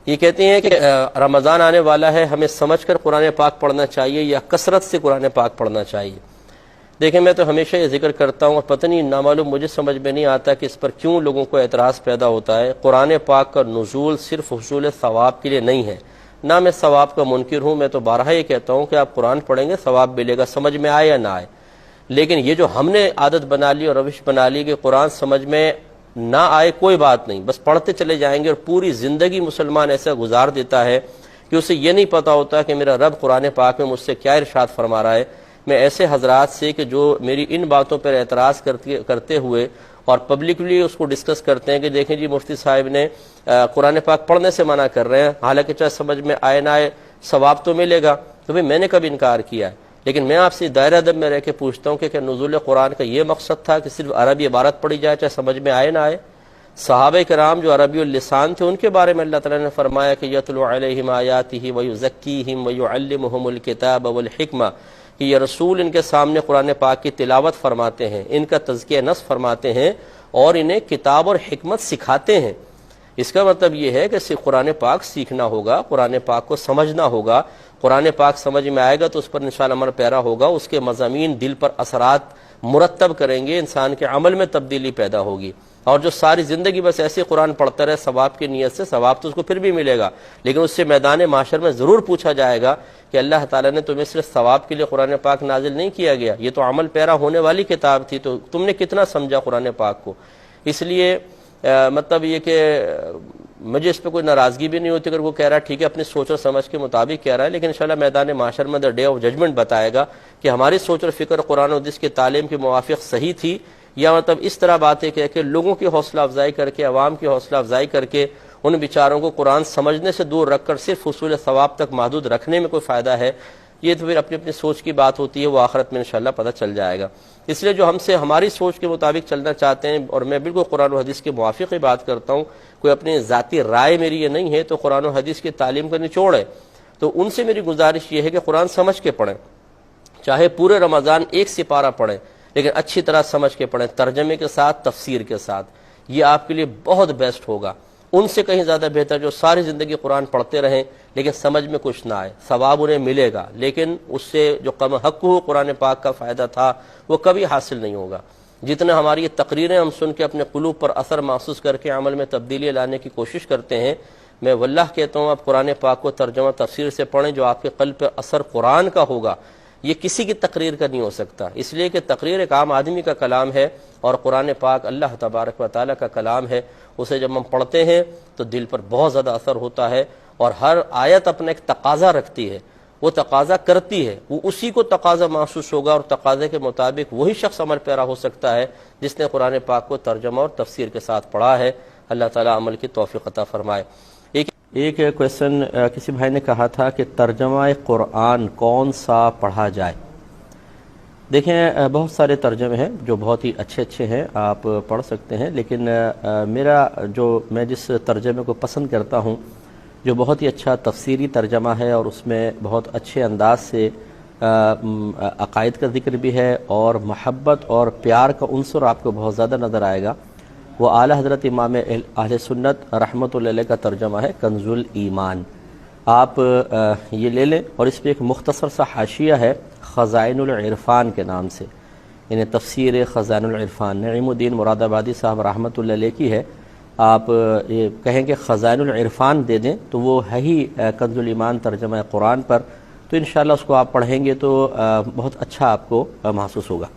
یہ کہتے ہیں کہ رمضان آنے والا ہے، ہمیں سمجھ کر قرآن پاک پڑھنا چاہیے یا کثرت سے قرآن پاک پڑھنا چاہیے؟ دیکھیں، میں تو ہمیشہ یہ ذکر کرتا ہوں اور پتہ نہیں نامعلوم مجھے سمجھ میں نہیں آتا کہ اس پر کیوں لوگوں کو اعتراض پیدا ہوتا ہے۔ قرآن پاک کا نزول صرف حصول ثواب کے لیے نہیں ہے، نہ میں ثواب کا منکر ہوں، میں تو بارہا یہ کہتا ہوں کہ آپ قرآن پڑھیں گے ثواب ملے گا، سمجھ میں آئے یا نہ آئے۔ لیکن یہ جو ہم نے عادت بنا لی اور روش بنا لی کہ قرآن سمجھ میں نہ آئے کوئی بات نہیں، بس پڑھتے چلے جائیں گے، اور پوری زندگی مسلمان ایسا گزار دیتا ہے کہ اسے یہ نہیں پتا ہوتا کہ میرا رب قرآن پاک میں مجھ سے کیا ارشاد فرما رہا ہے۔ میں ایسے حضرات سے کہ جو میری ان باتوں پر اعتراض کرتے ہوئے اور پبلکلی اس کو ڈسکس کرتے ہیں کہ دیکھیں جی مفتی صاحب نے قرآن پاک پڑھنے سے منع کر رہے ہیں، حالانکہ چاہے سمجھ میں آئے نہ آئے ثواب تو ملے گا، تو بھئی میں نے کب انکار کیا ہے؟ لیکن میں آپ سے دائرہ ادب میں رہ کے پوچھتا ہوں کہ نزول قرآن کا یہ مقصد تھا کہ صرف عربی عبارت پڑھی جائے چاہے سمجھ میں آئے نہ آئے؟ صحابہ کرام جو عربی اللسان تھے ان کے بارے میں اللہ تعالیٰ نے فرمایا کہ یتلو علیہم آیاتہ ویزکیہم ویعلمہم الکتاب والحکمہ، کہ یہ رسول ان کے سامنے قرآن پاک کی تلاوت فرماتے ہیں، ان کا تزکیہ نفس فرماتے ہیں اور انہیں کتاب اور حکمت سکھاتے ہیں۔ اس کا مطلب یہ ہے کہ صرف قرآن پاک سیکھنا ہوگا، قرآن پاک کو سمجھنا ہوگا، قرآن پاک سمجھ میں آئے گا تو اس پر انشاءاللہ عمل پیرا ہوگا، اس کے مضامین دل پر اثرات مرتب کریں گے، انسان کے عمل میں تبدیلی پیدا ہوگی۔ اور جو ساری زندگی بس ایسے قرآن پڑھتا رہے ثواب کی نیت سے، ثواب تو اس کو پھر بھی ملے گا، لیکن اس سے میدان معاشر میں ضرور پوچھا جائے گا کہ اللہ تعالیٰ نے تمہیں صرف ثواب کے لیے قرآن پاک نازل نہیں کیا گیا، یہ تو عمل پیرا ہونے والی کتاب تھی، تو تم نے کتنا سمجھا قرآن پاک کو؟ اس لیے مطلب یہ کہ مجھے اس پہ کوئی ناراضگی بھی نہیں ہوتی اگر وہ کہہ رہا ہے ٹھیک ہے اپنی سوچ اور سمجھ کے مطابق کہہ رہا ہے، لیکن انشاءاللہ میدان معاشر میں ڈے آف ججمنٹ بتائے گا کہ ہماری سوچ اور فکر قرآن و حدیث کی تعلیم کے موافق صحیح تھی، یا مطلب اس طرح باتیں کہہ کے لوگوں کی حوصلہ افزائی کر کے، عوام کی حوصلہ افزائی کر کے ان بیچاروں کو قرآن سمجھنے سے دور رکھ کر صرف حصول ثواب تک محدود رکھنے میں کوئی فائدہ ہے؟ یہ تو پھر اپنی اپنی سوچ کی بات ہوتی ہے، وہ آخرت میں انشاءاللہ پتہ چل جائے گا۔ اس لیے جو ہم سے ہماری سوچ کے مطابق چلنا چاہتے ہیں، اور میں بالکل قرآن و حدیث کے موافق ہی بات کرتا ہوں، کوئی اپنی ذاتی رائے میری یہ نہیں ہے، تو قرآن و حدیث کی تعلیم کا نچوڑ ہے، تو ان سے میری گزارش یہ ہے کہ قرآن سمجھ کے پڑھیں، چاہے پورے رمضان ایک سپارہ پڑھیں، لیکن اچھی طرح سمجھ کے پڑھیں، ترجمے کے ساتھ، تفسیر کے ساتھ، یہ آپ کے لیے بہت بیسٹ ہوگا۔ ان سے کہیں زیادہ بہتر جو ساری زندگی قرآن پڑھتے رہیں لیکن سمجھ میں کچھ نہ آئے، ثواب انہیں ملے گا لیکن اس سے جو کم حق ہو قرآن پاک کا فائدہ تھا وہ کبھی حاصل نہیں ہوگا۔ جتنا ہماری یہ تقریریں ہم سن کے اپنے قلوب پر اثر محسوس کر کے عمل میں تبدیلی لانے کی کوشش کرتے ہیں، میں واللہ کہتا ہوں آپ قرآن پاک کو ترجمہ تفسیر سے پڑھیں، جو آپ کے قلب پر اثر قرآن کا ہوگا یہ کسی کی تقریر کا نہیں ہو سکتا، اس لیے کہ تقریر ایک عام آدمی کا کلام ہے اور قرآن پاک اللہ تبارک و تعالیٰ کا کلام ہے، اسے جب ہم پڑھتے ہیں تو دل پر بہت زیادہ اثر ہوتا ہے، اور ہر آیت اپنا ایک تقاضا رکھتی ہے، وہ تقاضا کرتی ہے، وہ اسی کو تقاضا محسوس ہوگا، اور تقاضے کے مطابق وہی شخص عمل پیرا ہو سکتا ہے جس نے قرآن پاک کو ترجمہ اور تفسیر کے ساتھ پڑھا ہے۔ اللہ تعالیٰ عمل کی توفیق عطا فرمائے۔ ایک کویسچن کسی بھائی نے کہا تھا کہ ترجمہ قرآن کون سا پڑھا جائے؟ دیکھیں بہت سارے ترجمے ہیں جو بہت ہی اچھے ہیں، آپ پڑھ سکتے ہیں، لیکن میں جس ترجمے کو پسند کرتا ہوں جو بہت ہی اچھا تفسیری ترجمہ ہے اور اس میں بہت اچھے انداز سے عقائد کا ذکر بھی ہے اور محبت اور پیار کا عنصر آپ کو بہت زیادہ نظر آئے گا، وہ اعلیٰ حضرت امام اہل سنت رحمۃ اللہ علیہ کا ترجمہ ہے کنز الایمان۔ آپ یہ لے لیں، اور اس پہ ایک مختصر سا حاشیہ ہے خزائن العرفان کے نام سے، یعنی تفسیر خزائن العرفان، نعیم الدین مراد آبادی صاحب رحمۃ اللہ علیہ کی ہے۔ آپ یہ کہیں کہ خزائن العرفان دے دیں تو وہ ہے ہی کنز الایمان ترجمہ قرآن پر، تو انشاءاللہ اس کو آپ پڑھیں گے تو بہت اچھا آپ کو محسوس ہوگا۔